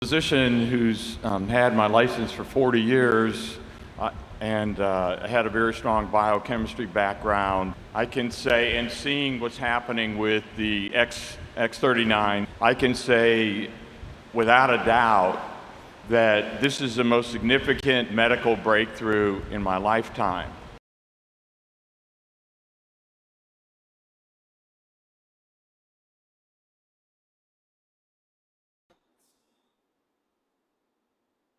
Physician who's had my license for 40 years and had a very strong biochemistry background. I can say, and seeing what's happening with the X39, I can say without a doubt that this is the most significant medical breakthrough in my lifetime.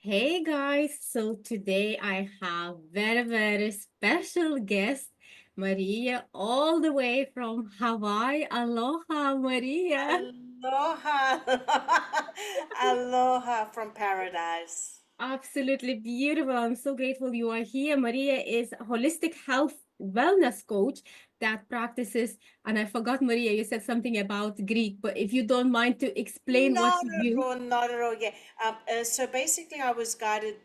Hey guys, so today I have very special guest, Maria, all the way from Hawaii. Aloha, Maria. Aloha. Aloha from paradise. Absolutely beautiful. I'm so grateful you are here. Maria is a holistic health wellness coach that practices, and I forgot, Maria, you said something about Greek, but if you don't mind to explain what Not you at do. all, not at all. Yeah. So basically, I was guided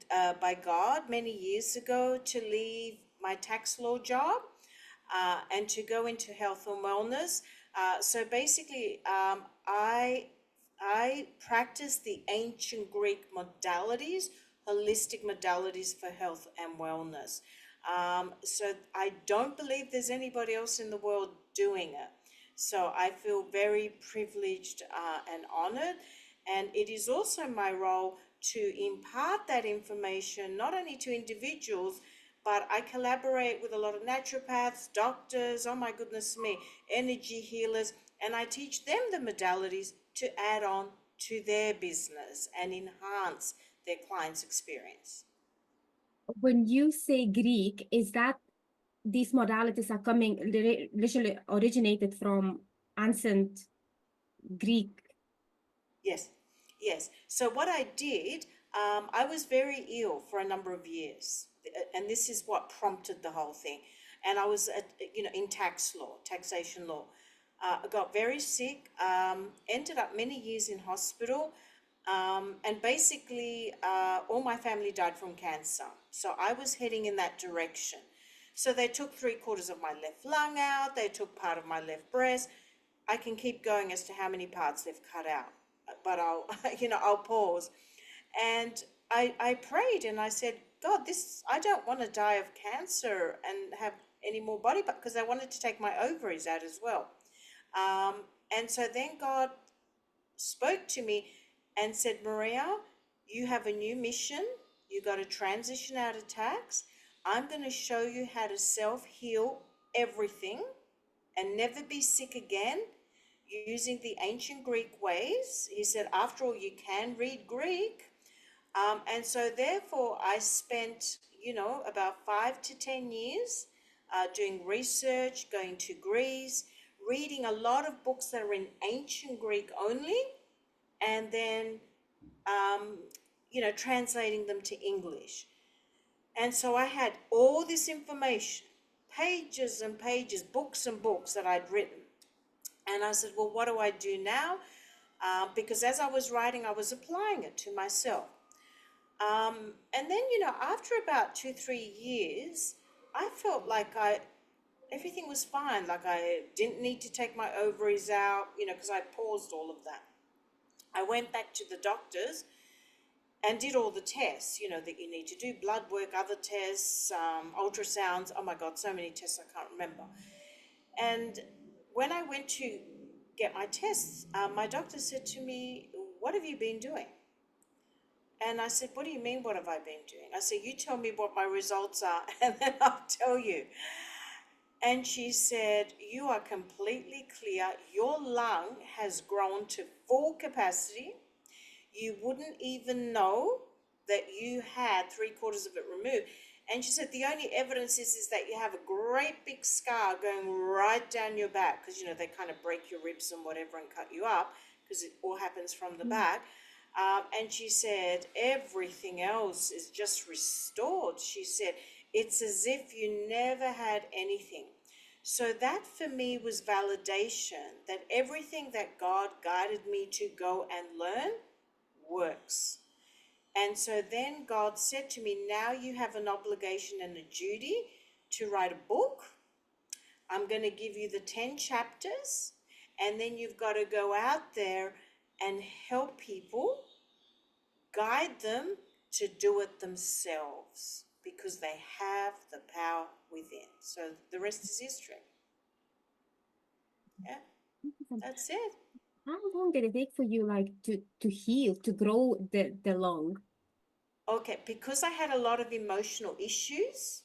by God many years ago to leave my tax law job and to go into health and wellness. So basically, I practice the ancient Greek modalities, holistic modalities for health and wellness. So I don't believe there's anybody else in the world doing it. So I feel very privileged and honored. And it is also my role to impart that information not only to individuals, but I collaborate with a lot of naturopaths, doctors, oh my goodness me, energy healers, and I teach them the modalities to add on to their business and enhance their clients' experience. When you say Greek, is that these modalities are coming literally originated from ancient Greek? Yes, yes. So what I did, I was very ill for a number of years, and this is what prompted the whole thing. And I was in taxation law. I got very sick, ended up many years in hospital, and basically all my family died from cancer. So I was heading in that direction. So they took 3/4 of my left lung out, they took part of my left breast. I can keep going as to how many parts they've cut out, but I'll, I'll pause. And I prayed and I said, God, I don't want to die of cancer and have any more body, because I wanted to take my ovaries out as well. And so then God spoke to me and said, Maria, you have a new mission. You got to transition out of tax. I'm going to show you how to self-heal everything and never be sick again using the ancient Greek ways. He said, after all, you can read Greek. And so therefore I spent, about 5 to 10 years doing research, going to Greece, reading a lot of books that are in ancient Greek only, and then, translating them to English. And so I had all this information, pages and pages, books and books that I'd written. And I said, well, what do I do now? Because as I was writing, I was applying it to myself. And then, after about 2-3 years, I felt like everything was fine. Like I didn't need to take my ovaries out, because I paused all of that. I went back to the doctors and did all the tests, that you need to do, blood work, other tests, ultrasounds. Oh my God, so many tests I can't remember. And when I went to get my tests, my doctor said to me, "What have you been doing?" And I said, "What do you mean, what have I been doing?" I said, "You tell me what my results are, and then I'll tell you." And she said, "You are completely clear. Your lung has grown to full capacity. You wouldn't even know that you had 3/4 of it removed." And she said, "The only evidence is that you have a great big scar going right down your back, because, they kind of break your ribs and whatever and cut you up, because it all happens from the back." And she said, "Everything else is just restored." She said, "It's as if you never had anything." So that for me was validation that everything that God guided me to go and learn works. And so then God said to me, "Now you have an obligation and a duty to write a book. I'm going to give you the 10 chapters, and then you've got to go out there and help people, guide them to do it themselves, because they have the power within." So the rest is history. Yeah, that's it. How long did it take for you, like, to heal, to grow the lung? Okay, because I had a lot of emotional issues,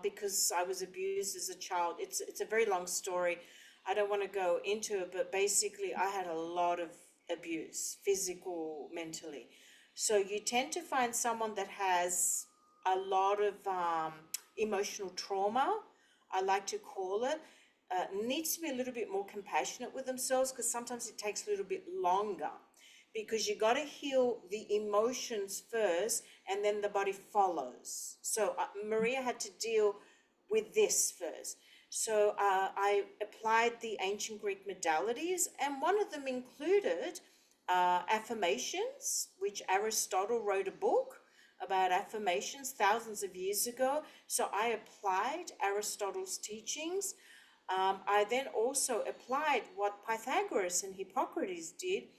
because I was abused as a child. It's a very long story. I don't want to go into it, but basically I had a lot of abuse, physical, mentally. So you tend to find someone that has a lot of emotional trauma, I like to call it, needs to be a little bit more compassionate with themselves, because sometimes it takes a little bit longer, because you got to heal the emotions first and then the body follows. So Maria had to deal with this first. So I applied the ancient Greek modalities, and one of them included affirmations, which Aristotle wrote a book about affirmations thousands of years ago. So I applied Aristotle's teachings. I then also applied what Pythagoras and Hippocrates did,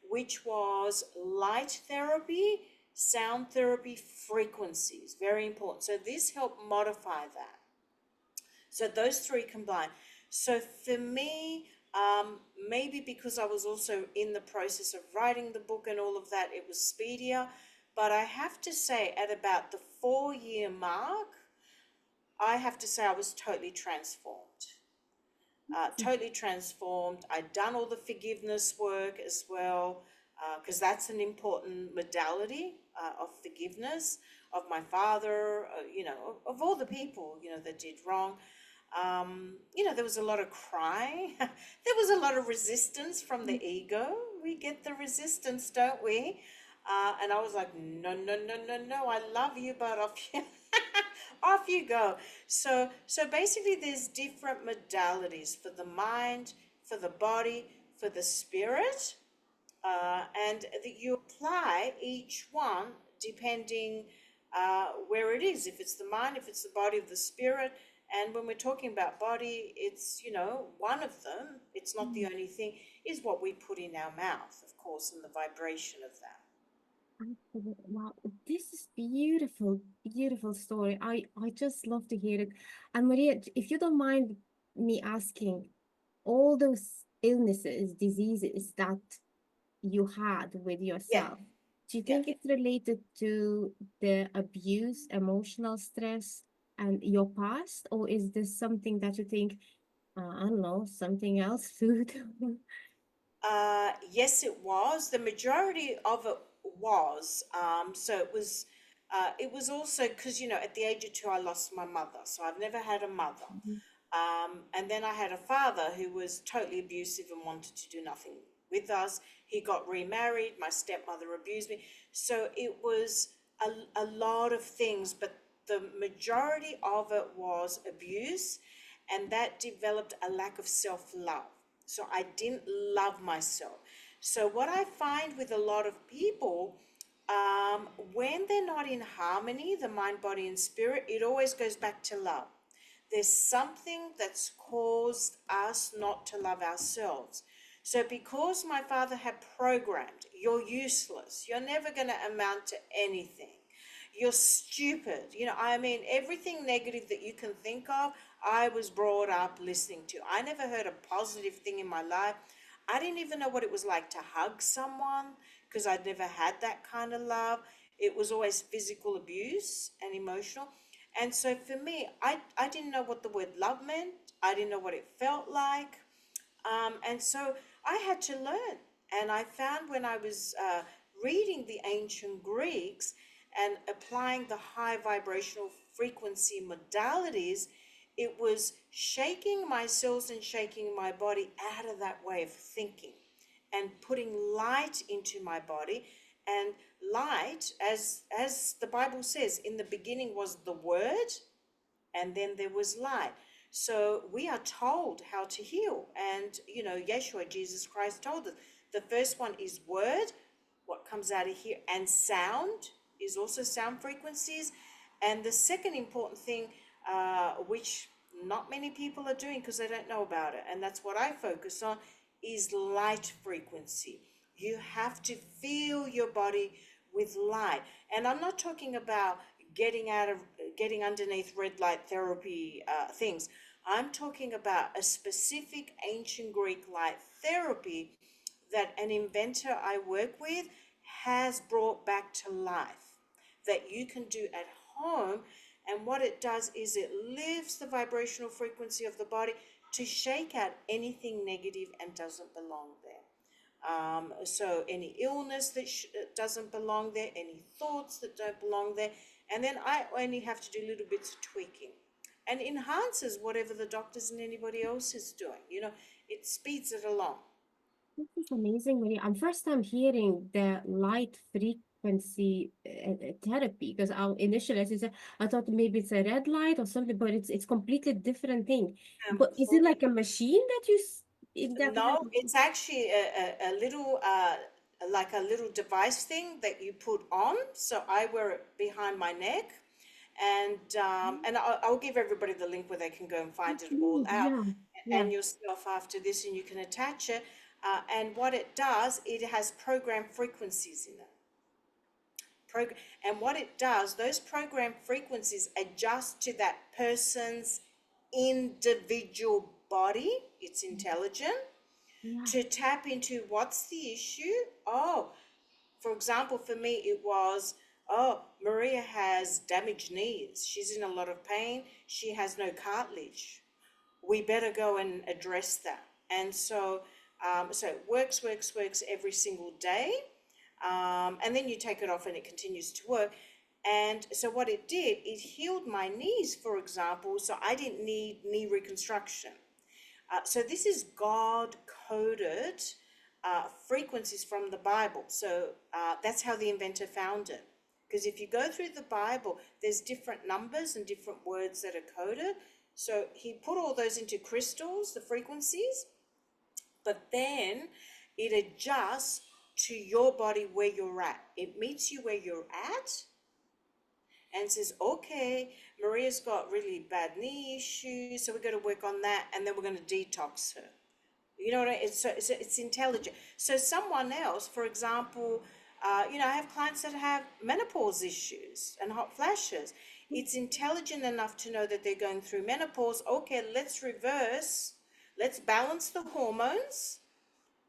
which was light therapy, sound therapy, frequencies, very important. So this helped modify that. So those three combined. So for me, maybe because I was also in the process of writing the book and all of that, it was speedier. But I have to say, at about the 4-year mark, I have to say I was totally transformed. Totally transformed. I'd done all the forgiveness work as well, because that's an important modality of forgiveness of my father, of all the people, that did wrong. There was a lot of crying. There was a lot of resistance from the ego. We get the resistance, don't we? And I was like, "No, no, no, no, no, I love you, but off you, off you go." So basically there's different modalities for the mind, for the body, for the spirit, and that you apply each one depending where it is. If it's the mind, if it's the body, of the spirit. And when we're talking about body, it's, one of them, it's not the only thing, is what we put in our mouth, of course, and the vibration of that. Absolutely. Wow, this is beautiful, beautiful story. I just love to hear it. And Maria, if you don't mind me asking, all those illnesses, diseases that you had with Yeah, yourself, do you yeah. think it's related to the abuse, emotional stress, and your past, or is this something that you think, I don't know, something else, food? Yes, it was. The majority of it was. So it was also because, at the age of 2, I lost my mother. So I've never had a mother. And then I had a father who was totally abusive and wanted to do nothing with us. He got remarried. My stepmother abused me. So it was a lot of things, but the majority of it was abuse, and that developed a lack of self-love. So I didn't love myself. So what I find with a lot of people, when they're not in harmony, the mind, body, and spirit, it always goes back to love. There's something that's caused us not to love ourselves. So because my father had programmed, you're useless, you're never going to amount to anything, you're stupid, I mean, everything negative that you can think of, I was brought up listening to. I never heard a positive thing in my life. I didn't even know what it was like to hug someone because I'd never had that kind of love. It was always physical abuse and emotional. And so for me, I didn't know what the word love meant. I didn't know what it felt like. And so I had to learn. And I found when I was reading the ancient Greeks and applying the high vibrational frequency modalities, it was shaking my cells and shaking my body out of that way of thinking and putting light into my body. And light, as the Bible says, in the beginning was the Word, and then there was light. So we are told how to heal. And, Yeshua, Jesus Christ, told us. The first one is word, what comes out of here, and sound is also sound frequencies. And the second important thing, which not many people are doing because they don't know about it, and that's what I focus on, is light frequency. You have to feel your body with light. And I'm not talking about getting underneath red light therapy things. I'm talking about a specific ancient Greek light therapy that an inventor I work with has brought back to life that you can do at home. And what it does is it lifts the vibrational frequency of the body to shake out anything negative and doesn't belong there. So any illness that doesn't belong there, any thoughts that don't belong there, and then I only have to do little bits of tweaking and enhances whatever the doctors and anybody else is doing. It speeds it along. This is amazing, Maria. I'm first time hearing the light frequency therapy because initially, as you said, I thought maybe it's a red light or something, but it's completely different thing. But is it like a machine that No, it's actually a little, like a little device thing that you put on. So I wear it behind my neck, and I'll give everybody the link where they can go and find it all out, Yeah. and yourself after this, and you can attach it. And what it does, it has programmed frequencies in it. And what it does, those program frequencies adjust to that person's individual body. It's intelligent to tap into what's the issue. Oh, for example, for me, it was, Maria has damaged knees. She's in a lot of pain. She has no cartilage. We better go and address that. And so, so it works every single day. And then you take it off and it continues to work. And so what it did, it healed my knees, for example, so I didn't need knee reconstruction. So this is God-coded frequencies from the Bible. So that's how the inventor found it. Because if you go through the Bible, there's different numbers and different words that are coded. So he put all those into crystals, the frequencies, but then it adjusts to your body where you're at. It meets you where you're at and says, okay, Maria's got really bad knee issues, so we're going to work on that, and then we're going to detox her. You know what I mean? It's intelligent. So someone else, for example, I have clients that have menopause issues and hot flashes. It's intelligent enough to know that they're going through menopause. Okay, let's reverse. Let's balance the hormones,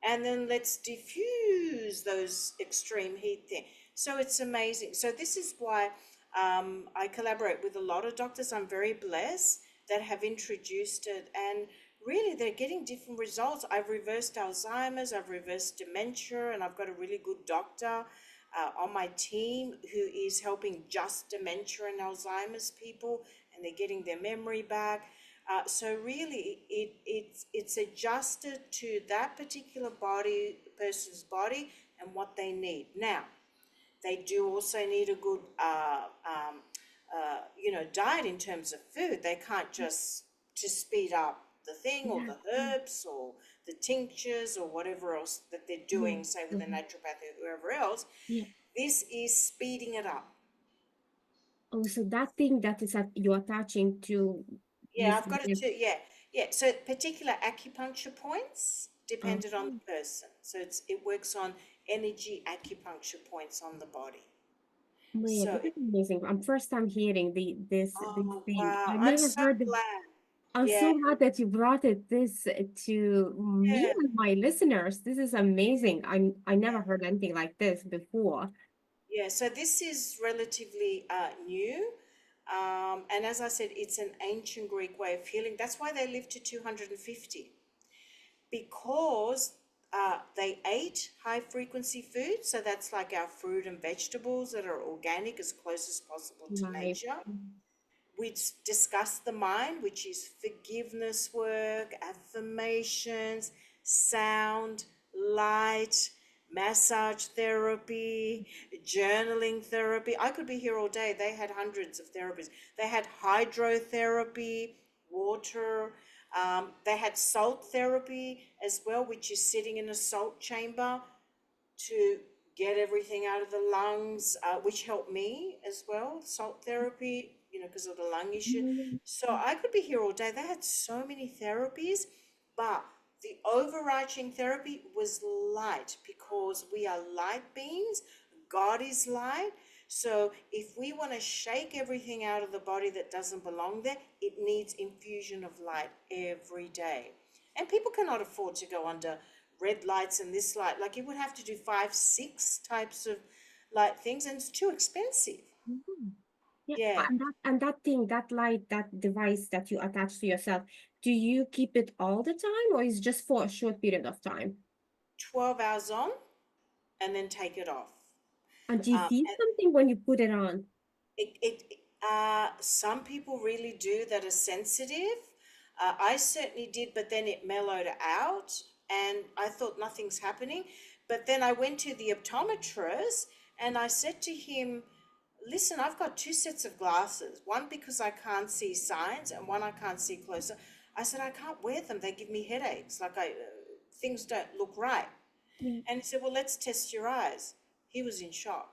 and then let's diffuse those extreme heat things. So it's amazing. So this is why I collaborate with a lot of doctors. I'm very blessed that have introduced it, and really they're getting different results. I've reversed Alzheimer's, I've reversed dementia, and I've got a really good doctor on my team who is helping just dementia and Alzheimer's people, and they're getting their memory back. So really, it's adjusted to that particular person's body and what they need. Now, they do also need a good, diet in terms of food. They can't just to speed up the thing, or the herbs or the tinctures or whatever else that they're doing, say with a naturopath or whoever else. This is speeding it up. Oh, so that thing that is you're attaching to. Yeah, I've got it too. Yeah. So particular acupuncture points dependent on the person. So it works on energy acupuncture points on the body. Maria, So, this is amazing. I'm first time hearing this oh, thing. wow, I I'm never so heard. glad. I'm Yeah, so glad that you brought this to me yeah, and my listeners. This is amazing. I never yeah. heard anything like this before. Yeah, so this is relatively new. And as I said, it's an ancient Greek way of healing. That's why they lived to 250, because they ate high frequency food. So that's like our fruit and vegetables that are organic as close as possible to Right. nature. We discussed the mind, which is forgiveness work, affirmations, sound, light, massage therapy, journaling therapy. I could be here all day. They had hundreds of therapies. They had hydrotherapy, water. They had salt therapy as well, which is sitting in a salt chamber to get everything out of the lungs, which helped me as well, salt therapy, because of the lung issue. So I could be here all day. They had so many therapies, but the overarching therapy was light, because we are light beings. God is light. So if we want to shake everything out of the body that doesn't belong there, it needs infusion of light every day. And people cannot afford to go under red lights and this light. Like, you would have to do 5, 6 types of light things, and it's too expensive. Mhm. Yeah, Yeah, and that thing, that light, that device that you attach to yourself, do you keep it all the time or is just for a short period of time? 12 hours on and then take it off. And do you feel And something when you put it on? some people really do that are sensitive. I certainly did, but then it mellowed out and I thought nothing's happening. But then I went to the optometrist and I said to him, listen, I've got 2 sets of glasses, one because I can't see signs and one I can't see closer. I said, I can't wear them. They give me headaches. Like, things don't look right. Yeah. And he said, well, let's test your eyes. He was in shock.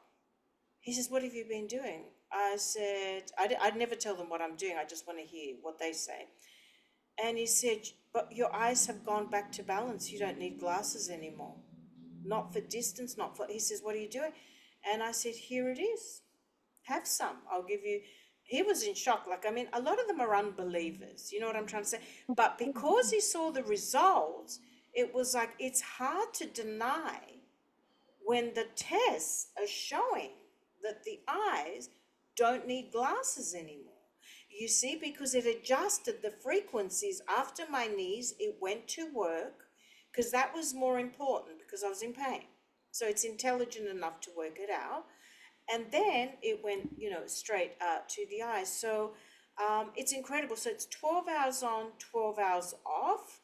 He says, what have you been doing? I said, I'd never tell them what I'm doing. I just want to hear what they say. And he said, but your eyes have gone back to balance. You don't need glasses anymore. Not for distance, not for, he says, what are you doing? And I said, here it is. Have some. I'll give you. He was in shock. Like, I mean, a lot of them are unbelievers. You know what I'm trying to say? But because he saw the results, it was like, it's hard to deny when the tests are showing that the eyes don't need glasses anymore. You see, because it adjusted the frequencies after my knees, it went to work, because that was more important, because I was in pain. So it's intelligent enough to work it out. And then it went, straight to the eyes. So it's incredible. So it's 12 hours on, 12 hours off.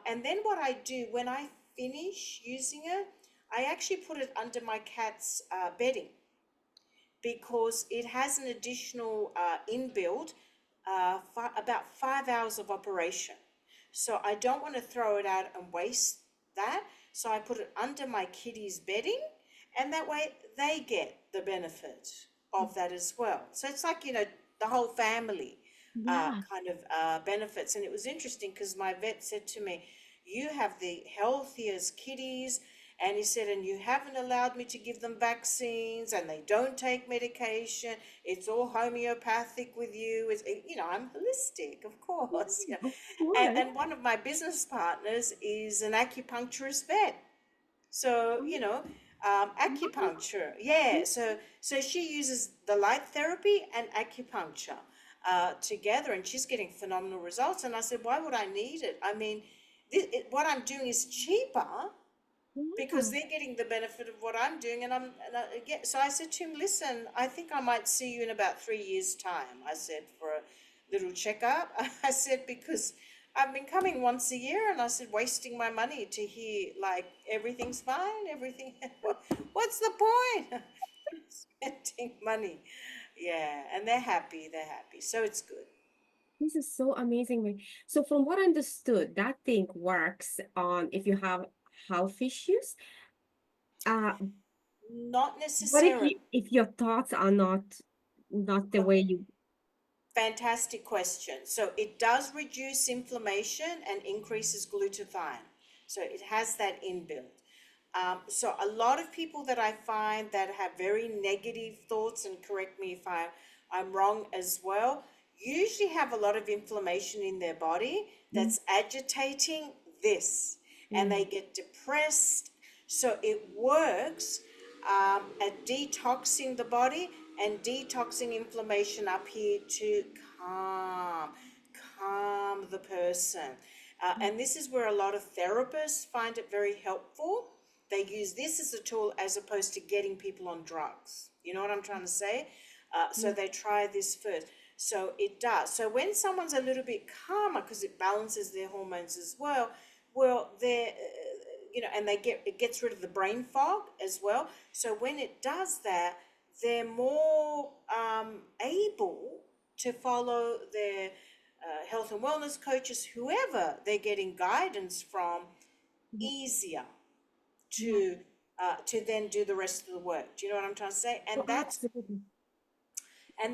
And then what I do when I finish using it, I actually put it under my cat's bedding, because it has an additional inbuilt about 5 hours of operation. So I don't want to throw it out and waste that. So I put it under my kitty's bedding, and that way they get the benefit of that as well. So it's like, the whole family Yeah. kind of benefits. And it was interesting because my vet said to me, you have the healthiest kitties. And he said, and you haven't allowed me to give them vaccines, and they don't take medication. It's all homeopathic with you. It's, I'm holistic, of course. Yeah. Of course. And one of my business partners is an acupuncturist vet. So, acupuncture. Yeah. So she uses the light therapy and acupuncture together, and she's getting phenomenal results. And I said, why would I need it? I mean, what I'm doing is cheaper, because they're getting the benefit of what I'm doing, so I said to him, listen, I think I might see you in about 3 years' time. I said, for a little checkup. I said, because I've been coming once a year, and I said, wasting my money to hear like everything's fine, everything. What's the point? Spending money. Yeah, and they're happy. So it's good. This is so amazing. So from what I understood, that thing works on if you have health issues. Uh, Not what necessarily. if your thoughts are not the way you? Fantastic question. So it does reduce inflammation and increases glutathione. So it has that inbuilt. So a lot of people that I find that have very negative thoughts, and correct me if I'm wrong as well, usually have a lot of inflammation in their body that's agitating this, and they get depressed. So it works at detoxing the body and detoxing inflammation up here to calm the person. And this is where a lot of therapists find it very helpful. They use this as a tool as opposed to getting people on drugs. You know what I'm trying to say? So they try this first. So it does. So when someone's a little bit calmer, because it balances their hormones as well, they're, and it gets rid of the brain fog as well. So when it does that, they're more able to follow their health and wellness coaches, whoever they're getting guidance from, easier to then do the rest of the work. Do you know what I'm trying to say? And Absolutely.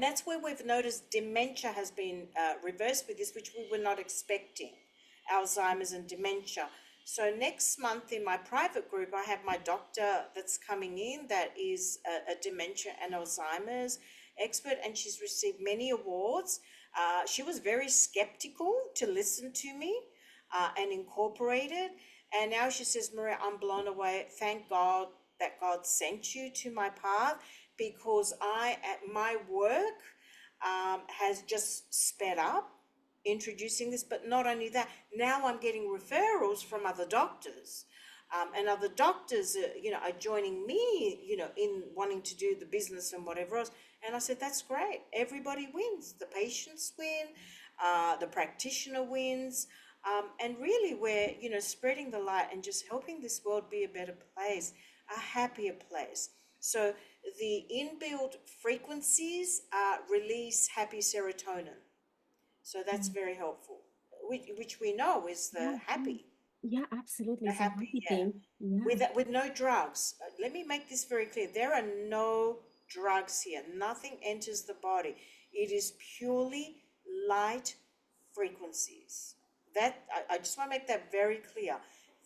that's where we've noticed dementia has been reversed with this, which we were not expecting, Alzheimer's and dementia. So next month in my private group, I have my doctor that's coming in that is a dementia and Alzheimer's expert, and she's received many awards. She was very skeptical to listen to me and incorporate it. And now she says, Maria, I'm blown away. Thank God that God sent you to my path, because my work has just sped up introducing this. But not only that, now I'm getting referrals from other doctors. And other doctors, are joining me, in wanting to do the business and whatever else. And I said, that's great. Everybody wins. The patients win, the practitioner wins. And really we're, spreading the light and just helping this world be a better place, a happier place. So the inbuilt frequencies release happy serotonin. So that's very helpful, which we know is the happy. Yeah, absolutely. The It's a happy, happy yeah. thing. Yeah. With no drugs. Let me make this very clear. There are no drugs here. Nothing enters the body. It is purely light frequencies. That I just want to make that very clear.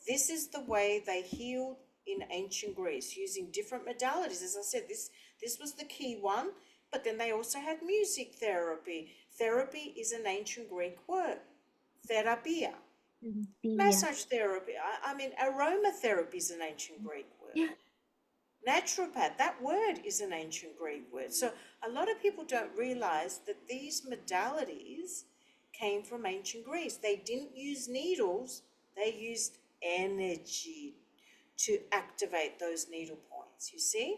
This is the way they healed in ancient Greece, using different modalities. As I said, this was the key one, but then they also had music therapy. Therapy is an ancient Greek word. Therapia. Yeah. Massage therapy. I mean, aromatherapy is an ancient Greek word. Yeah. Naturopath, that word is an ancient Greek word. So a lot of people don't realize that these modalities came from ancient Greece. They didn't use needles, they used energy to activate those needle points, you see?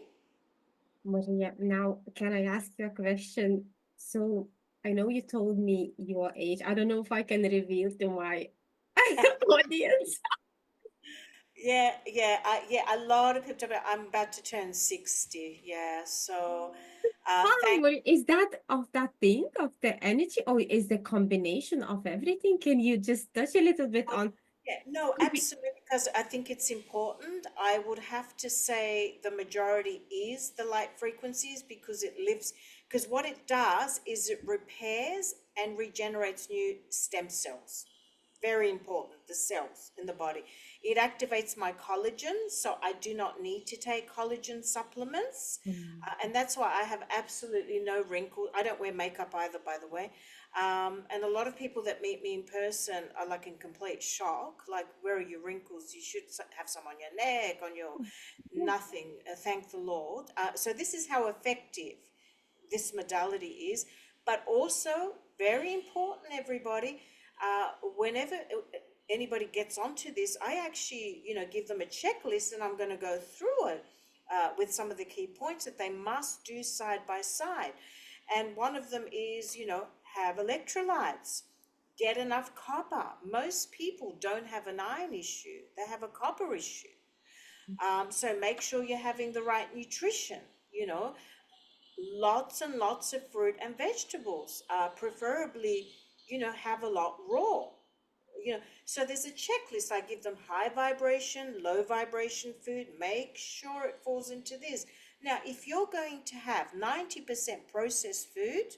Maria, now can I ask you a question? So I know you told me your age. I don't know if I can reveal to my audience. A lot of people talk about, I'm about to turn 60. Yeah, so Hi, thank Maria. Is that of that thing of the energy, or is the combination of everything? Can you just touch a little bit on? Yeah, no, Could be. absolutely, because I think it's important. I would have to say the majority is the light frequencies, because it lives, because what it does is it repairs and regenerates new stem cells. Very important, the cells in the body. It activates my collagen, so I do not need to take collagen supplements. And that's why I have absolutely no wrinkles. I don't wear makeup either, by the way. And a lot of people that meet me in person are like in complete shock. Like, where are your wrinkles? You should have some on your neck, on your nothing. Thank the Lord. So this is how effective this modality is. But also, very important, everybody, whenever anybody gets onto this, I actually, give them a checklist, and I'm going to go through it with some of the key points that they must do side by side. And one of them is, have electrolytes, get enough copper. Most people don't have an iron issue, they have a copper issue. So make sure you're having the right nutrition, lots and lots of fruit and vegetables, preferably, have a lot raw. So there's a checklist. I give them high vibration, low vibration food. Make sure it falls into this. Now, if you're going to have 90% processed food,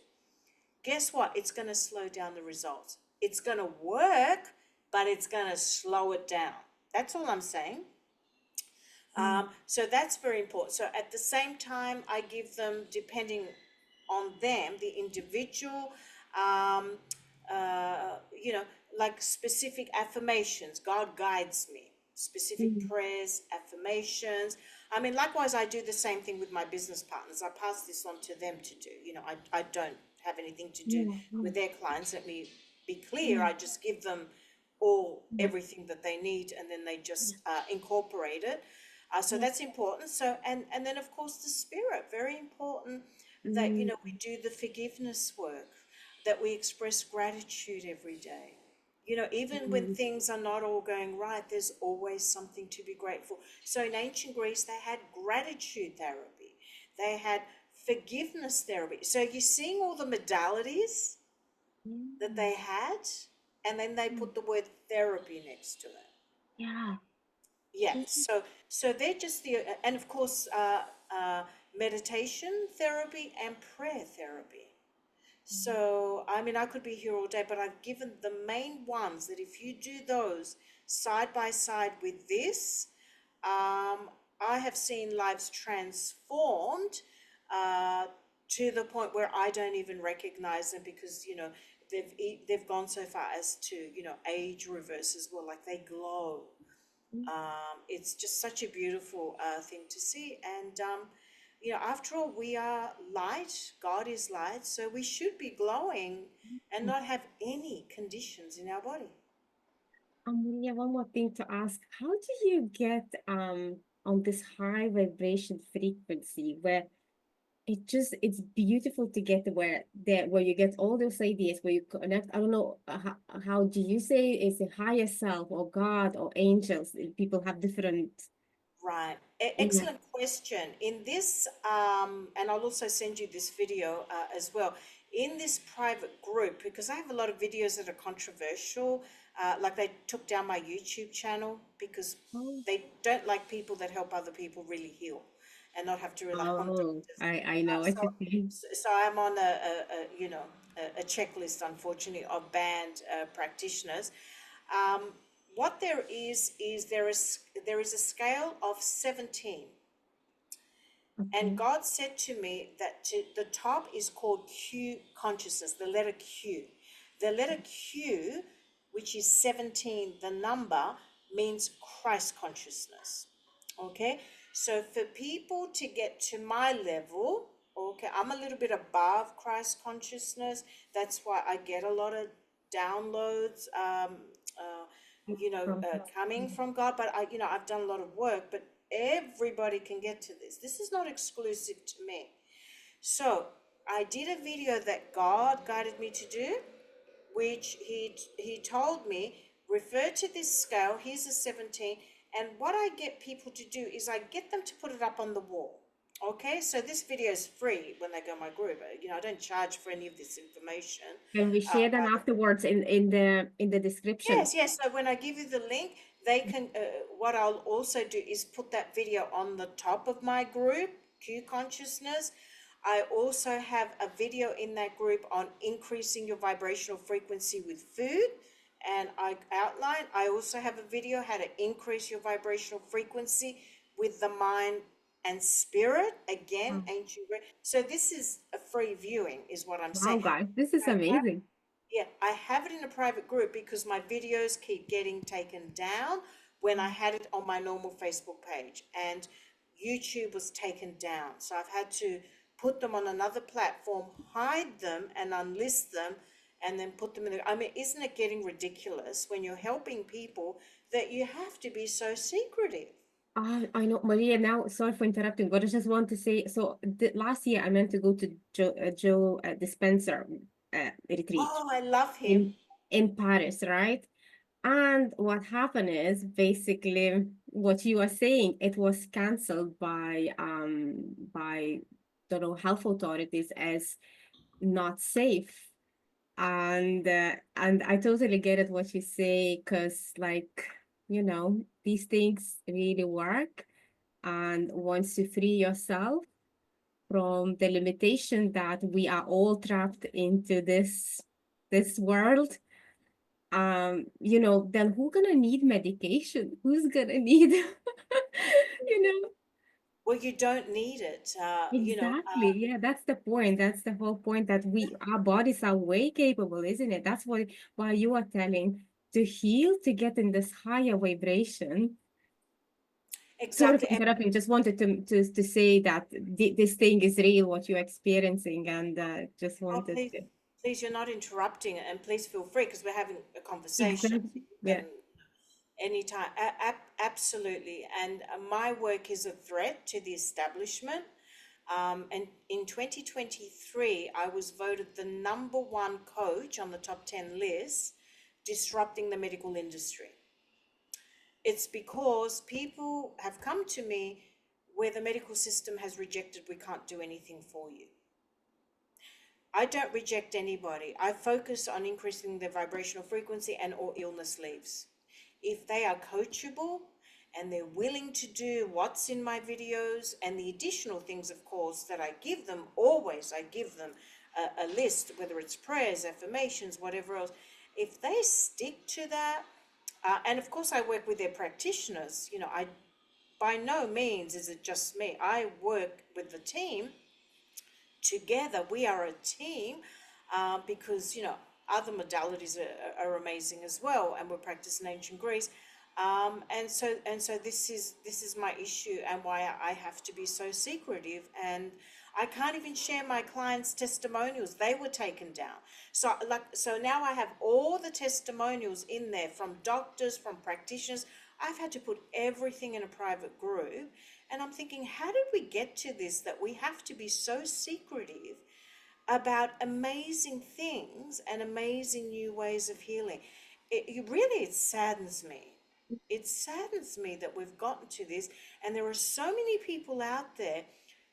guess what? It's going to slow down the results. It's going to work, but it's going to slow it down. That's all I'm saying. So that's very important. So at the same time, I give them, depending on them, the individual, um, you know, like specific affirmations. God guides me. Specific prayers, affirmations. I mean, likewise, I do the same thing with my business partners. I pass this on to them to do. You know, I don't have anything to do with their clients. Let me be clear. I just give them everything that they need, and then they just incorporate it. So that's important. So, and then of course the spirit, very important that, you know, we do the forgiveness work, that we express gratitude every day. You know, even when things are not all going right, there's always something to be grateful. So in ancient Greece, they had gratitude therapy. They had forgiveness therapy. So you're seeing all the modalities that they had, and then they put the word therapy next to it. Yeah. Yeah, so they're just the, and of course, meditation therapy and prayer therapy. So, I mean, I could be here all day, but I've given the main ones that if you do those side by side with this, I have seen lives transformed to the point where I don't even recognize them, because, you know, they've gone so far as to, you know, age reverse as well, like they glow. It's just such a beautiful thing to see. And, you know, after all, we are light, God is light, so we should be glowing and not have any conditions in our body. Maria, one more thing to ask. How do you get on this high vibration frequency where it's beautiful to get where you get all those ideas, where you connect? I don't know, how do you say, is it higher self or God or angels? People have different. Right. Yeah. Excellent question. In this, and I'll also send you this video as well. In this private group, because I have a lot of videos that are controversial, like they took down my YouTube channel because Oh, they don't like people that help other people really heal and not have to rely on oh, doctors. I know what So, you mean. so I'm on you know, a checklist, unfortunately, of banned practitioners. Um, what there is there is a scale of 17, and Okay. God said to me that the top is called Q consciousness, the letter Q. The letter Q, which is 17, the number means Christ consciousness. Okay, so for people to get to my level, okay, I'm a little bit above Christ consciousness. That's why I get a lot of downloads, you know, From coming from God. But I, you know, I've done a lot of work, but everybody can get to this. This is not exclusive to me. So I did a video that God guided me to do, which he told me, refer to this scale. Here's a 17. And what I get people to do is I get them to put it up on the wall. Okay, so this video is free when they go in my group. You know, I don't charge for any of this information. Can we share them afterwards in the description? Yes. So when I give you the link, they can, what I'll also do is put that video on the top of my group, Q Consciousness. I also have a video in that group on increasing your vibrational frequency with food. And I outline, I also have a video how to increase your vibrational frequency with the mind and spirit. Again, ancient Greek. So this is a free viewing, is what I'm Wow, saying. guys, this is amazing. Yeah, I have it in a private group because my videos keep getting taken down when I had it on my normal Facebook page, and YouTube was taken down. So I've had to put them on another platform, hide them and unlist them, and then put them in the, I mean, isn't it getting ridiculous when you're helping people that you have to be so secretive? I know, Maria. Now, sorry for interrupting, but I just want to say, so last year I meant to go to Joe Dispenser retreat Oh, I love him. in Paris, right? And what happened is basically what you are saying, it was canceled by don't know, health authorities as not safe. And I totally get it what you say, because like, you know, these things really work. And once you free yourself from the limitation that we are all trapped into this world, then who's gonna need medication? Who's gonna need, you know? Well, you don't need it, Exactly. Yeah, that's the point. That's the whole point that our bodies are way capable, isn't it? That's why you are telling to heal, to get in this higher vibration. Sorry for exactly. interrupting. Just wanted to say that this thing is real, what you're experiencing, and just Oh, wanted please, to. please, you're not interrupting, and please feel free because we're having a conversation. Exactly. So you Yeah. can anytime, absolutely. And my work is a threat to the establishment. And in 2023, I was voted the #1 coach on the top 10 list, disrupting the medical industry. It's because people have come to me where the medical system has rejected, we can't do anything for you. I don't reject anybody. I focus on increasing their vibrational frequency and all illness leaves. If they are coachable and they're willing to do what's in my videos and the additional things, of course, that I give them, always I give them a list, whether it's prayers, affirmations, whatever else. If they stick to that, and of course I work with their practitioners, I by no means is it just me. I work with the team together. We are a team, because other modalities are amazing as well, and we're practicing ancient Greece. And so this is my issue and why I have to be so secretive, and I can't even share my clients' testimonials. They were taken down. So now I have all the testimonials in there from doctors, from practitioners. I've had to put everything in a private group. And I'm thinking, how did we get to this, that we have to be so secretive about amazing things and amazing new ways of healing? It saddens me. It saddens me that we've gotten to this, and there are so many people out there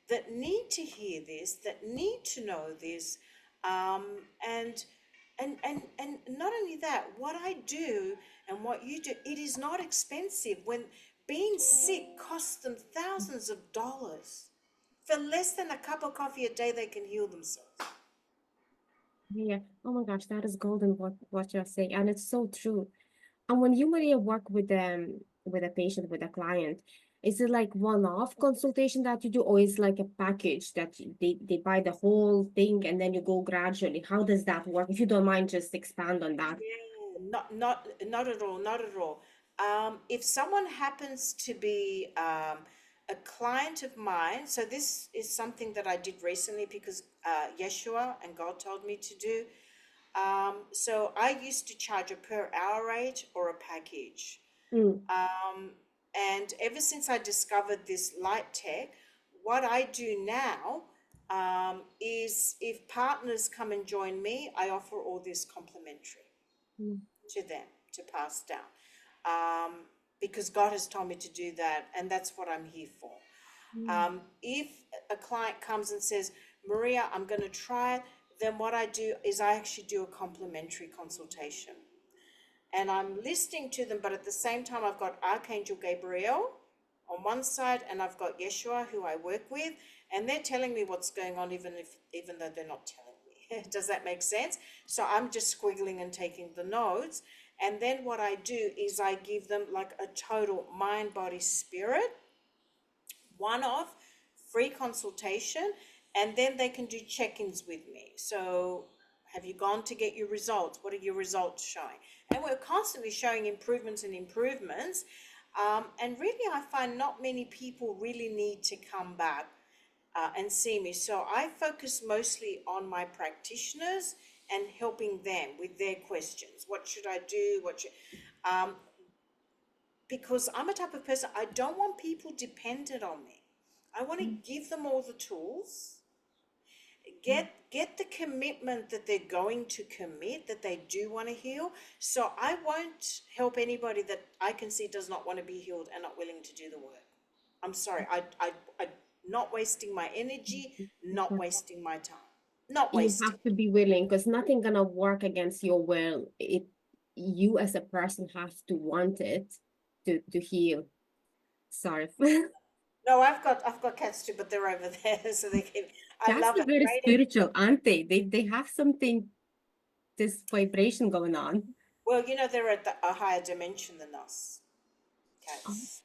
that need to hear this, that need to know this, and not only that, what I do and what you do, it is not expensive. When being sick costs them thousands of dollars, for less than a cup of coffee a day, they can heal themselves. Yeah. Oh my gosh, that is golden what you're saying, and it's so true. And when you, Maria, work with a patient, with a client, is it like one-off consultation that you do, or is like a package that they buy the whole thing and then you go gradually? How does that work? If you don't mind, just expand on that. Yeah, not at all, not at all. If someone happens to be a client of mine, so this is something that I did recently because Yeshua and God told me to do. So I used to charge a per hour rate or a package. Mm, And ever since I discovered this light tech, what I do now is if partners come and join me, I offer all this complimentary mm, to them to pass down, because God has told me to do that, and that's what I'm here for. mm, If a client comes and says, Maria, I'm going to try it, then what I do is I actually do a complimentary consultation. And I'm listening to them, but at the same time, I've got Archangel Gabriel on one side, and I've got Yeshua, who I work with, and they're telling me what's going on, even though they're not telling me. Does that make sense? So I'm just squiggling and taking the notes. And then what I do is I give them like a total mind, body, spirit, one-off free consultation, and then they can do check-ins with me. So have you gone to get your results? What are your results showing? And we're constantly showing improvements and improvements. And really, I find not many people really need to come back and see me. So I focus mostly on my practitioners and helping them with their questions. What should I do? Because I'm a type of person, I don't want people dependent on me. I want to give them all the tools, get the commitment that they're going to commit, that they do want to heal. So I won't help anybody that I can see does not want to be healed and not willing to do the work. I'm sorry, I not wasting my energy, not mm. wasting my time, not You wasting. have to be willing, because nothing gonna work against your will. You as a person have to want it to heal. Sorry. No, I've got cats too, but they're over there, so they can. I That's love it. very Right? spiritual, aren't they? They have something, this vibration going on. Well, they're at a higher dimension than us, Oh, cats.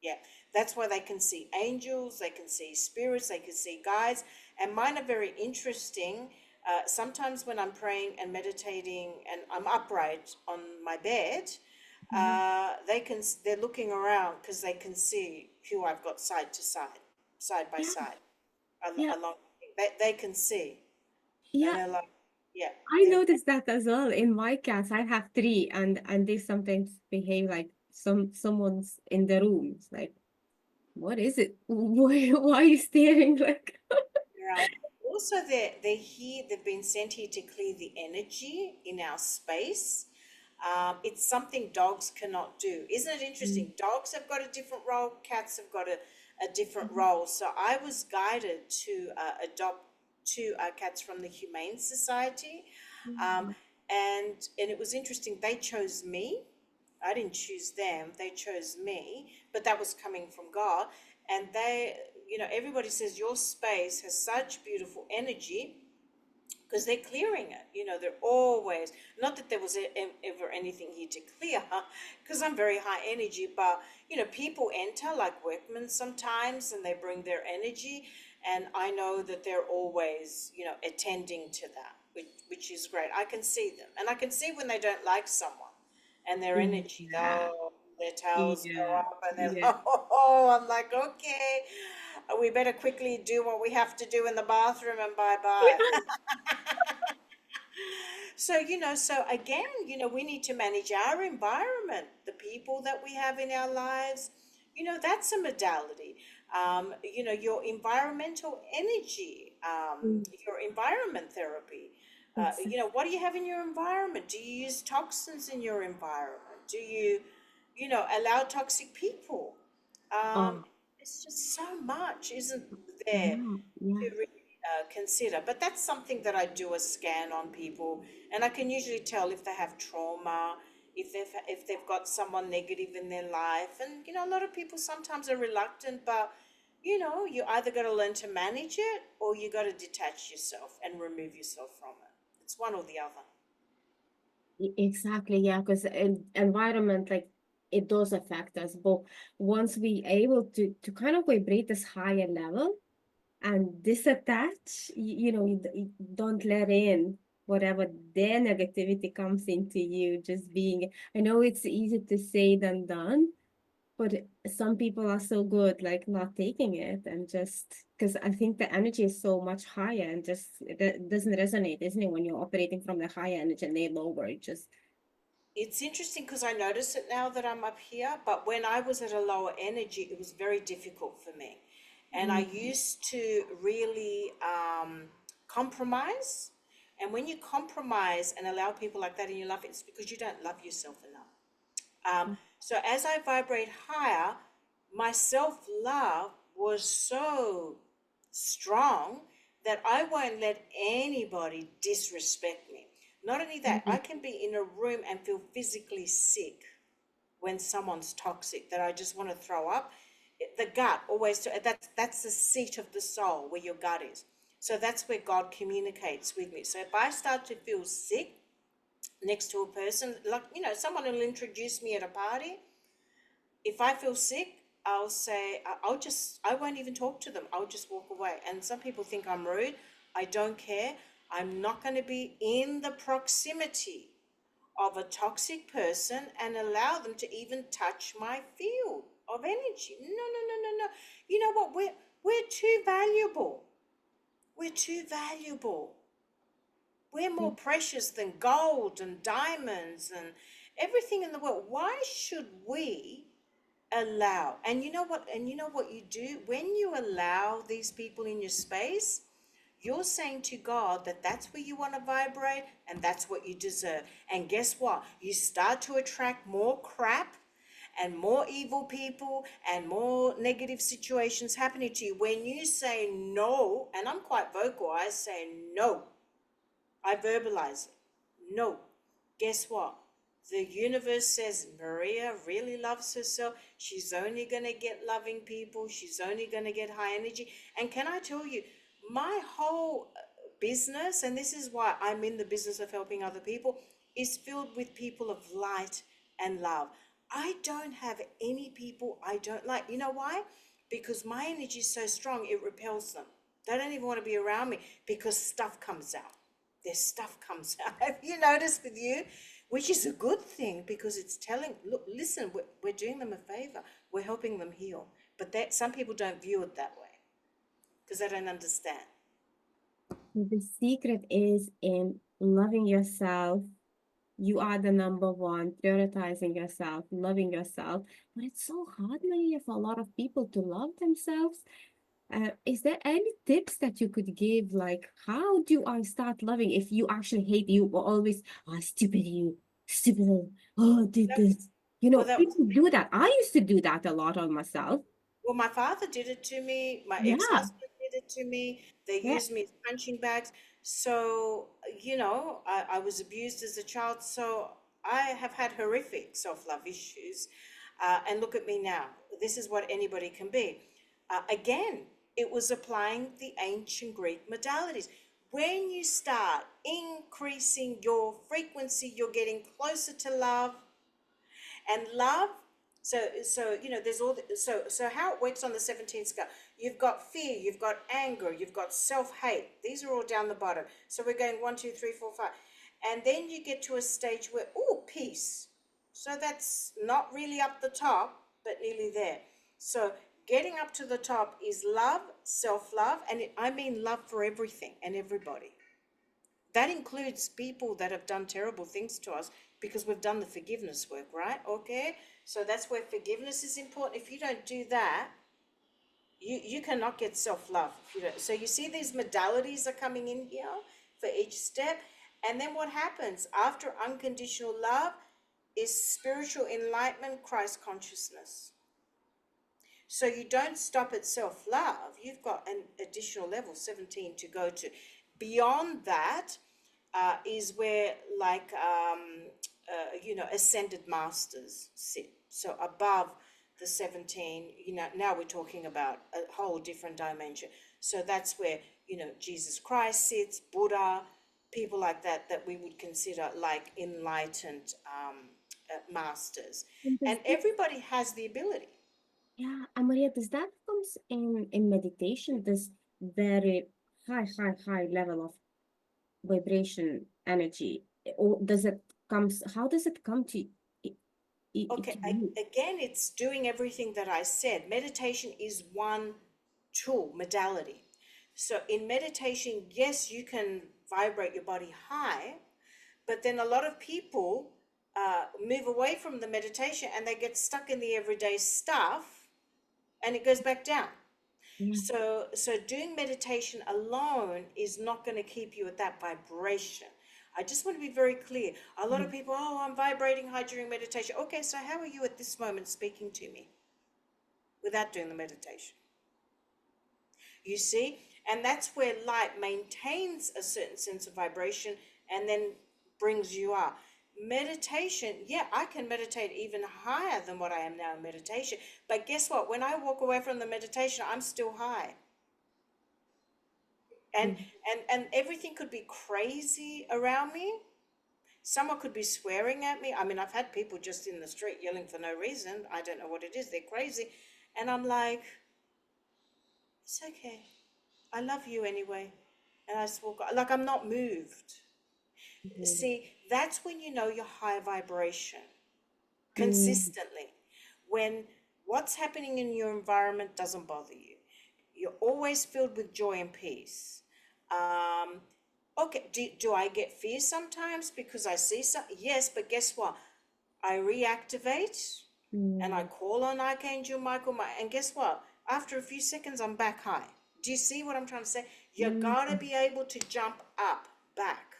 Yeah, that's why they can see angels, they can see spirits, they can see guides, and mine are very interesting. Sometimes when I'm praying and meditating and I'm upright on my bed, mhm. they're looking around because they can see who I've got side to side, side by Yeah, side, yeah, along. They can see, and yeah. they're like, yeah, I noticed that as well in my cats. I have three, and they sometimes behave like someone's in the room. It's like, what is it? Why are you staring like? right. Also, they're here. They've been sent here to clear the energy in our space. It's something dogs cannot do. Isn't it Mm, interesting? Dogs have got a different role. Cats have got a different mhm, role. So I was guided to adopt two cats from the Humane Society, um, mhm, and it was interesting. They chose me. I didn't choose them, they chose me, but that was coming from God. And everybody says your space has such beautiful energy because they're clearing it. They're always, not that there was ever anything here to clear, because I'm very high energy, but, people enter like workmen sometimes and they bring their energy. And I know that they're always, attending to that, which is great. I can see them and I can see when they don't like someone and their energy, yeah, their tails go yeah, up and they're yeah. like, oh, I'm like, okay, we better quickly do what we have to do in the bathroom and bye bye. So again, we need to manage our environment, the people that we have in our lives. That's a modality. Your environmental energy, Mm, your environment therapy. exactly. What do you have in your environment? Do you use toxins in your environment? Do you, allow toxic people? Um, Oh, it's just so much, isn't there? yeah, yeah. To really consider. But that's something that I do a scan on people, and I can usually tell if they have trauma, if they've got someone negative in their life. And a lot of people sometimes are reluctant, but you either got to learn to manage it or you got to detach yourself and remove yourself from it. It's one or the other. Exactly, yeah, because environment like it does affect us, but once we able to kind of vibrate this higher level and disattach, you don't let in whatever their negativity comes into you. Just being, I know it's easy to say than done, but some people are so good, like not taking it and just because I think the energy is so much higher and just it doesn't resonate, isn't it? When you're operating from the higher energy and they lower, it just It's interesting because I notice it now that I'm up here, but when I was at a lower energy, it was very difficult for me. And I mm, used to really compromise. And when you compromise and allow people like that in your life, it's because you don't love yourself enough. So as I vibrate higher, my self love was so strong that I won't let anybody disrespect me. Not only that, I mm, can be in a room and feel physically sick when someone's toxic that I just want to throw up. The gut always, that's the seat of the soul where your gut is. So that's where God communicates with me. So if I start to feel sick next to a person, like, someone will introduce me at a party, if I feel sick, I'll say, I won't even talk to them. I'll just walk away. And some people think I'm rude. I don't care. I'm not going to be in the proximity of a toxic person and allow them to even touch my field of energy. No, no, no, no, no. You know what? We're too valuable. We're too valuable. We're more mm, precious than gold and diamonds and everything in the world. Why should we allow? And you know what you do when you allow these people in your space? You're saying to God that that's where you want to vibrate and that's what you deserve. And guess what? You start to attract more crap and more evil people and more negative situations happening to you when you say no. And I'm quite vocal. I say no. I verbalize it. No. Guess what? The universe says Maria really loves herself. She's only going to get loving people. She's only going to get high energy. And can I tell you, my whole business, and this is why I'm in the business of helping other people, is filled with people of light and love. I don't have any people I don't like. You know why? Because my energy is so strong, it repels them. They don't even want to be around me because stuff comes out. Their stuff comes out. Have you noticed with you? Which is a good thing because it's telling, look, listen, we're doing them a favor. We're helping them heal. But that some people don't view it that way because they don't understand. The secret is in loving yourself. You are the number one, prioritizing yourself, loving yourself. But it's so hard, Maria, for a lot of people to love themselves. Is there any tips that you could give? Like, how do I start loving if you actually hate you or always, oh, stupid you, stupid, oh, did this. You Well, know, people do that. I used to do that a lot on myself. well, my father did it to me. My Yeah, ex-husband did it to me. They yeah. used me as punching bags. So, you know, I was abused as a child. So I have had horrific self-love issues. And look at me now. This is what anybody can be. Again, it was applying the ancient Greek modalities. When you start increasing your frequency, you're getting closer to love. And love, so you know, there's all so how it works on the 17th scale. You've got fear, you've got anger, you've got self-hate. These are all down the bottom. So we're going 1, 2, 3, 4, 5. And then you get to a stage where, oh, peace. So that's not really up the top, but nearly there. So getting up to the top is love, self-love, and I mean love for everything and everybody. That includes people that have done terrible things to us because we've done the forgiveness work, right? Okay, so that's where forgiveness is important. If you don't do that, you cannot get self-love. If you don't. So you see these modalities are coming in here for each step. And then what happens after unconditional love is spiritual enlightenment, Christ consciousness. So you don't stop at self-love. You've got an additional level, 17, to go to. Beyond that is where, like, you know, ascended masters sit. So above the 17, you know, now we're talking about a whole different dimension. So that's where, you know, Jesus Christ sits, Buddha, people like that, that we would consider like enlightened masters. And And does this, everybody has the ability. yeah, and Maria, does that comes in meditation, this very high level of vibration energy, or does it comes, how does it come to Okay, to you? again, it's doing everything that I said. Meditation is one tool, modality. So in meditation, yes, you can vibrate your body high, but then a lot of people move away from the meditation and they get stuck in the everyday stuff and it goes back down. Yeah. So doing meditation alone is not going to keep you at that vibration. I just want to be very clear. A lot of people, oh, I'm vibrating high during meditation. Okay, so how are you at this moment speaking to me without doing the meditation? You see? And that's where light maintains a certain sense of vibration and then brings you up. Meditation, yeah, I can meditate even higher than what I am now in meditation. But guess what? When I walk away from the meditation, I'm still high. And Mm. and everything could be crazy around me. Someone could be swearing at me. I mean, I've had people just in the street yelling for no reason. I don't know what it is. They're crazy. And I'm like, it's okay. I love you anyway. And I just walk, like I'm not moved. See, that's when you know your high vibration Mm. consistently. When what's happening in your environment doesn't bother you. You're always filled with joy and peace. Um, okay, do I get fear sometimes because I see something? Yes, but guess what? I reactivate and I Mm. call on Archangel Michael, and guess what? After a few seconds, I'm back high. Do you see what I'm trying to say? You gotta Mm. be able to jump up, back.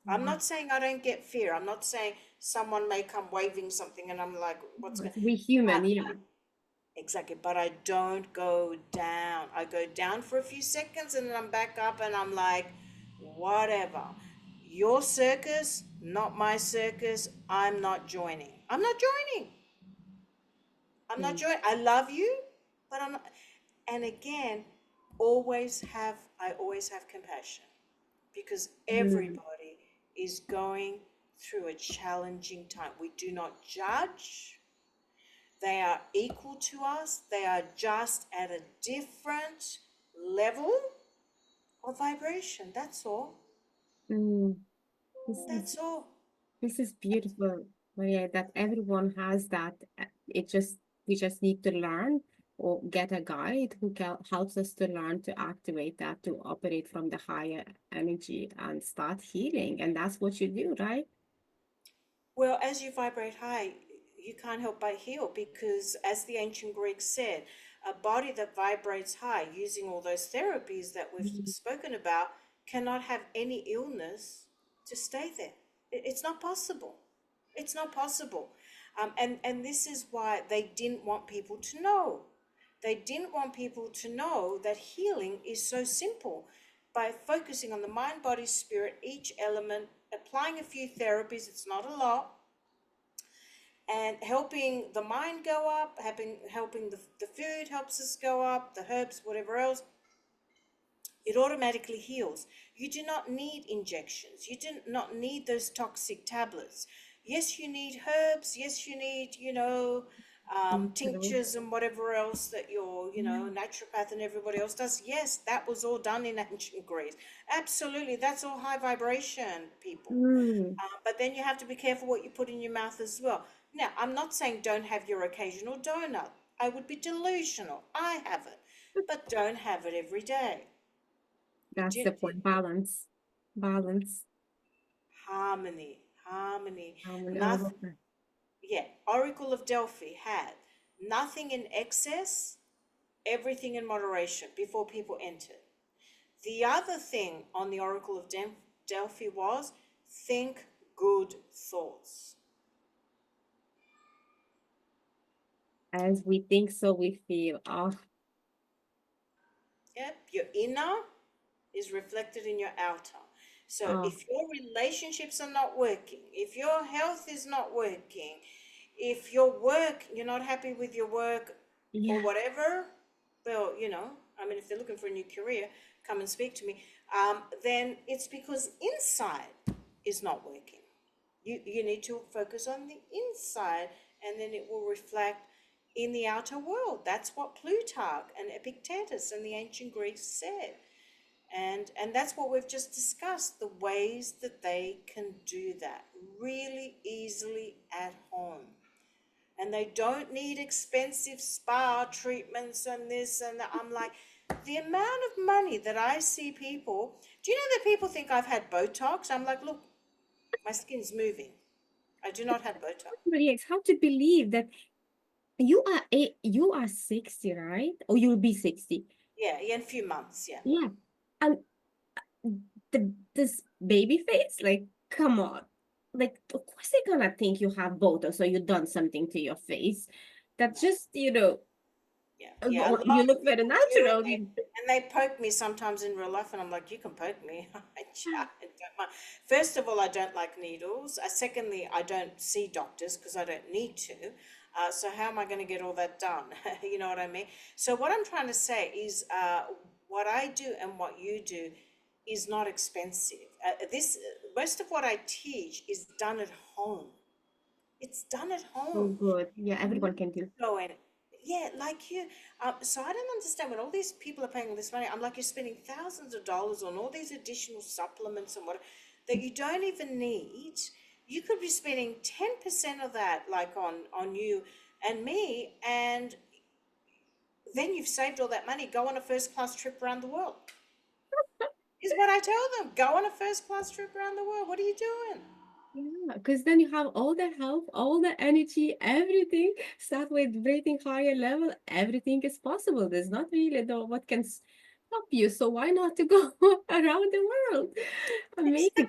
I'm Yeah. not saying I don't get fear. I'm not saying someone may come waving something and I'm like, what's going We human, yeah. Exactly, but I don't go down. I go down for a few seconds and then I'm back up and I'm like, whatever. Your circus, not my circus. I'm not joining. I'm not joining. I'm not Mm. joining. I love you, but I'm not. And again, I always have compassion because Mm. everybody is going through a challenging time. We do not judge. They are equal to us. They are just at a different level of vibration. That's all. Mm, this is That's all. this is beautiful, Maria, that everyone has that. It just we just need to learn or get a guide who helps us to learn to activate that, to operate from the higher energy and start healing. And that's what you do, right? Well, as you vibrate high, you can't help but heal because, as the ancient Greeks said, a body that vibrates high using all those therapies that we've Mhm. spoken about cannot have any illness to stay there. It's not possible. It's not possible. And this is why they didn't want people to know. They didn't want people to know that healing is so simple. By focusing on the mind, body, spirit, each element, applying a few therapies, it's not a lot, and helping the mind go up, helping the food helps us go up, the herbs, whatever else, it automatically heals. You do not need injections. You do not need those toxic tablets. Yes, you need herbs. Yes, you need, Natural. tinctures and whatever else that your, Yeah. naturopath and everybody else does. Yes, that was all done in ancient Greece. Absolutely. That's all high vibration, people. Mm, But then you have to be careful what you put in your mouth as well. Now, I'm not saying don't have your occasional donut. I would be delusional. I have it. But don't have it every day. that's the point. Balance. Balance. Harmony, harmony. Harmony. I Nothing, love that. yeah. Oracle of Delphi had nothing in excess, everything in moderation before people entered. The other thing on the Oracle of Delphi was think good thoughts. As we think, so we feel. Oh, Yep, your inner is reflected in your outer. So oh, if your relationships are not working, if your health is not working, if your work, you're not happy with your work or yeah. whatever, well, I mean, if they're looking for a new career, come and speak to me. Then it's because inside is not working. You need to focus on the inside, and then it will reflect in the outer world. That's what Plutarch and Epictetus and the ancient Greeks said. And that's what we've just discussed, the ways that they can do that really easily at home. And they don't need expensive spa treatments and this and that. I'm like, the amount of money that I see people, do you know that people think I've had Botox? I'm like, look, my skin's moving. I do not have Botox. Maria, it's hard to believe that you are 60, right? Or you'll be 60. Yeah, in a few months, yeah. Yeah. And this baby face, like, come on. Like, of course they're gonna think you have Botox or you've done something to your face. That just, Yeah, yeah. A lot you look of very people do, natural. and they poke me sometimes in real life, and I'm like, you can poke me. I don't mind. First of all, I don't like needles. Secondly, I don't see doctors because I don't need to. So how am I going to get all that done? You know what I mean? So what I'm trying to say is, what I do and what you do is not expensive. This most of what I teach is done at home. It's done at Oh, home. good. Yeah, everyone can do. Go in. Yeah, like you. So I don't understand when all these people are paying all this money. I'm like, you're spending thousands of dollars on all these additional supplements and what that you don't even need. You could be spending 10% of that, like on you and me, and then you've saved all that money. Go on a first class trip around the world. Is what I tell them. Go on a first class trip around the world. What are you doing? Yeah, because then you have all the health, all the energy, everything. Start with breathing higher level. Everything is possible. There's not really though what can stop you. So why not to go around the world? Amazing.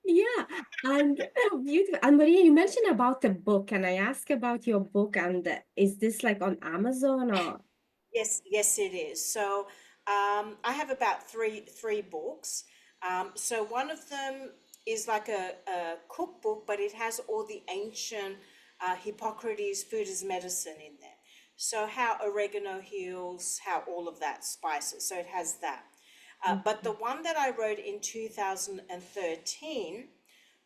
Yeah, and beautiful. And Maria, you mentioned about the book. Can I ask about your book? And is this like on Amazon or? Yes, yes, it is. So I have about three books. So one of them is like a cookbook, but it has all the ancient Hippocrates food as medicine in there. So how oregano heals, how all of that spices. So it has that. But the one that I wrote in 2013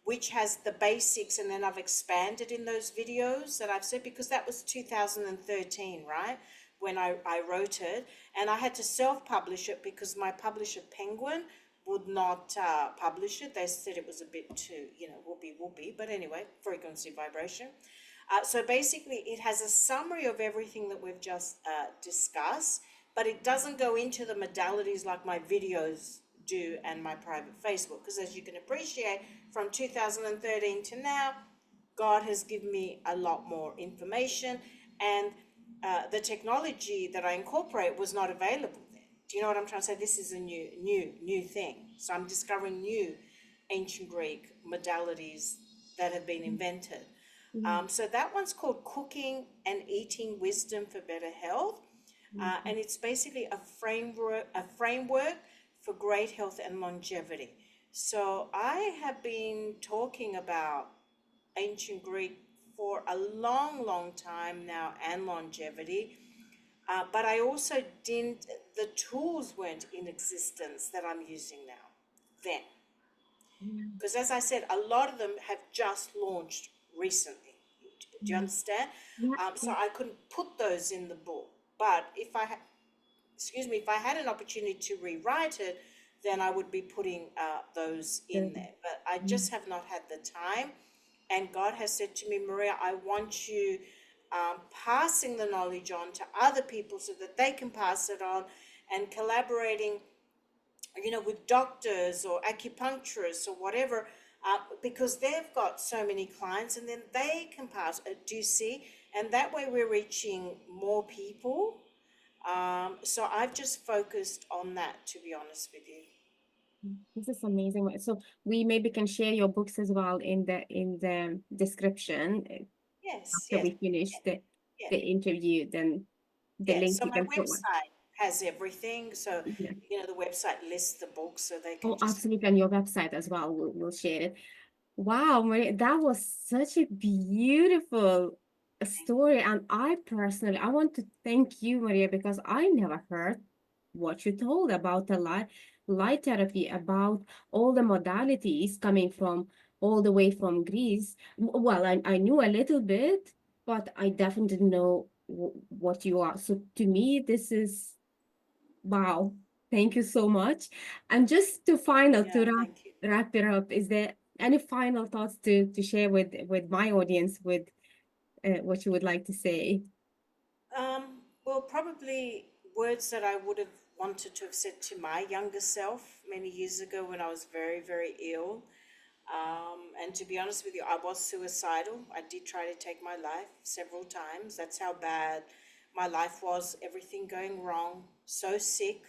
which has the basics, and then I've expanded in those videos that I've said, because that was 2013, right? When I wrote it, and I had to self-publish it because my publisher Penguin would not publish it. They said it was a bit too, whoopee, but anyway, frequency vibration. So basically it has a summary of everything that we've just discussed, but it doesn't go into the modalities like my videos do and my private Facebook, because as you can appreciate, from 2013 to now, God has given me a lot more information, and the technology that I incorporate was not available then. Do you know what I'm trying to say? This is a new thing. So I'm discovering new ancient Greek modalities that have been invented. So that one's called Cooking and Eating Wisdom for Better Health. And it's basically a framework for great health and longevity. So I have been talking about ancient Greek for a long time now, and longevity. But I also the tools weren't in existence that I'm using now then. Because as I said, a lot of them have just launched recently. Do you understand? So I couldn't put those in the book. But if I had an opportunity to rewrite it, then I would be putting those in there. But I just have not had the time. And God has said to me, Maria, I want you passing the knowledge on to other people so that they can pass it on, and collaborating, with doctors or acupuncturists or whatever, because they've got so many clients, and then they can pass. Do you see? And that way we're reaching more people. So I've just focused on that, to be honest with you. This is amazing. So we maybe can share your books as well in the description. Yes. After we finish the interview, then the link So you my can put. website has everything. So the website lists the books, so they can. Oh, absolutely, on your website as well. We'll share it. Wow, Maria, that was such a beautiful story, and I want to thank you, Maria, because I never heard what you told about the light therapy, about all the modalities coming from all the way from Greece. Well, I knew a little bit, but I definitely didn't know what you are. So to me, this is wow. Thank you so much. And just to wrap it up, is there any final thoughts to share with my audience, with what you would like to say? Well, probably words that I would have wanted to have said to my younger self many years ago when I was very, very ill. And to be honest with you, I was suicidal. I did try to take my life several times. That's how bad my life was, everything going wrong, so sick.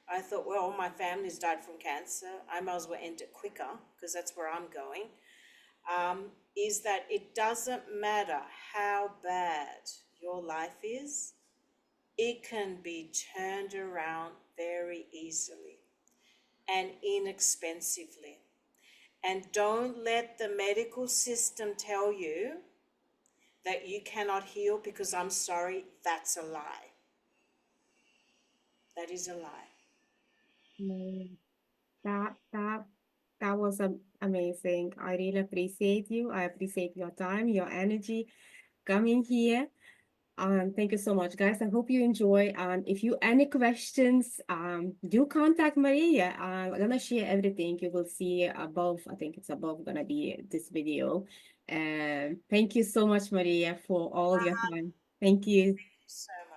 I thought, well, all my family's died from cancer. I might as well end it quicker, because that's where I'm going. Is that it doesn't matter how bad your life is, it can be turned around very easily and inexpensively. And don't let the medical system tell you that you cannot heal, because I'm sorry, that's a lie. That is a lie. That was amazing. I really appreciate you. I appreciate your time, your energy coming here. Thank you so much, guys. I hope you enjoy. If you any questions, do contact Maria. I'm gonna share everything. You will see above. I think it's above gonna be this video. Thank you so much, Maria, for all your time. Thank you. Thank you so much.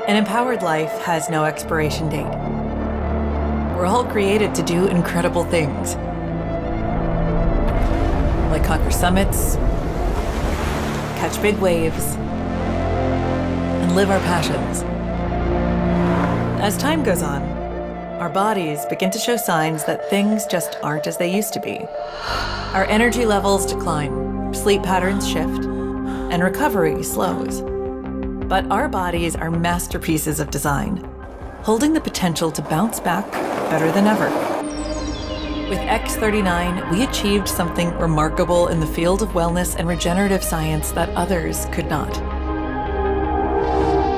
An empowered life has no expiration date. We're all created to do incredible things, like conquer summits, catch big waves, and live our passions. As time goes on, our bodies begin to show signs that things just aren't as they used to be. Our energy levels decline, sleep patterns shift, and recovery slows. But our bodies are masterpieces of design, holding the potential to bounce back better than ever. With X39, we achieved something remarkable in the field of wellness and regenerative science that others could not.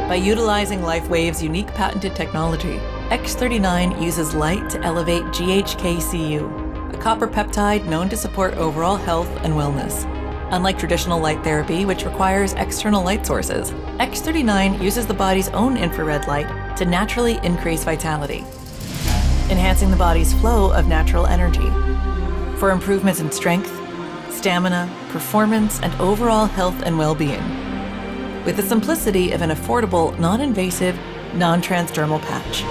By utilizing LifeWave's unique patented technology, X39 uses light to elevate GHKCU, a copper peptide known to support overall health and wellness. Unlike traditional light therapy, which requires external light sources, X39 uses the body's own infrared light to naturally increase vitality, enhancing the body's flow of natural energy. For improvements in strength, stamina, performance, and overall health and well-being, with the simplicity of an affordable, non-invasive, non-transdermal patch.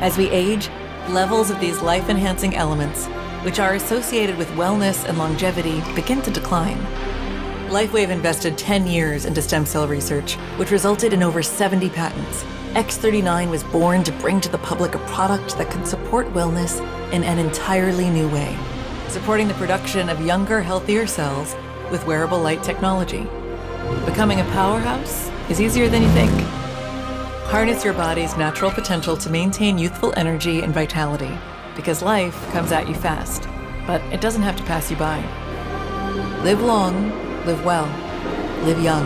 As we age, levels of these life-enhancing elements, which are associated with wellness and longevity, begin to decline. LifeWave invested 10 years into stem cell research, which resulted in over 70 patents. X39 was born to bring to the public a product that can support wellness in an entirely new way, supporting the production of younger, healthier cells with wearable light technology. Becoming a powerhouse is easier than you think. Harness your body's natural potential to maintain youthful energy and vitality, because life comes at you fast, but it doesn't have to pass you by. Live long, live well, live young.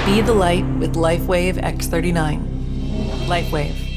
Be the light with LifeWave X39. LifeWave.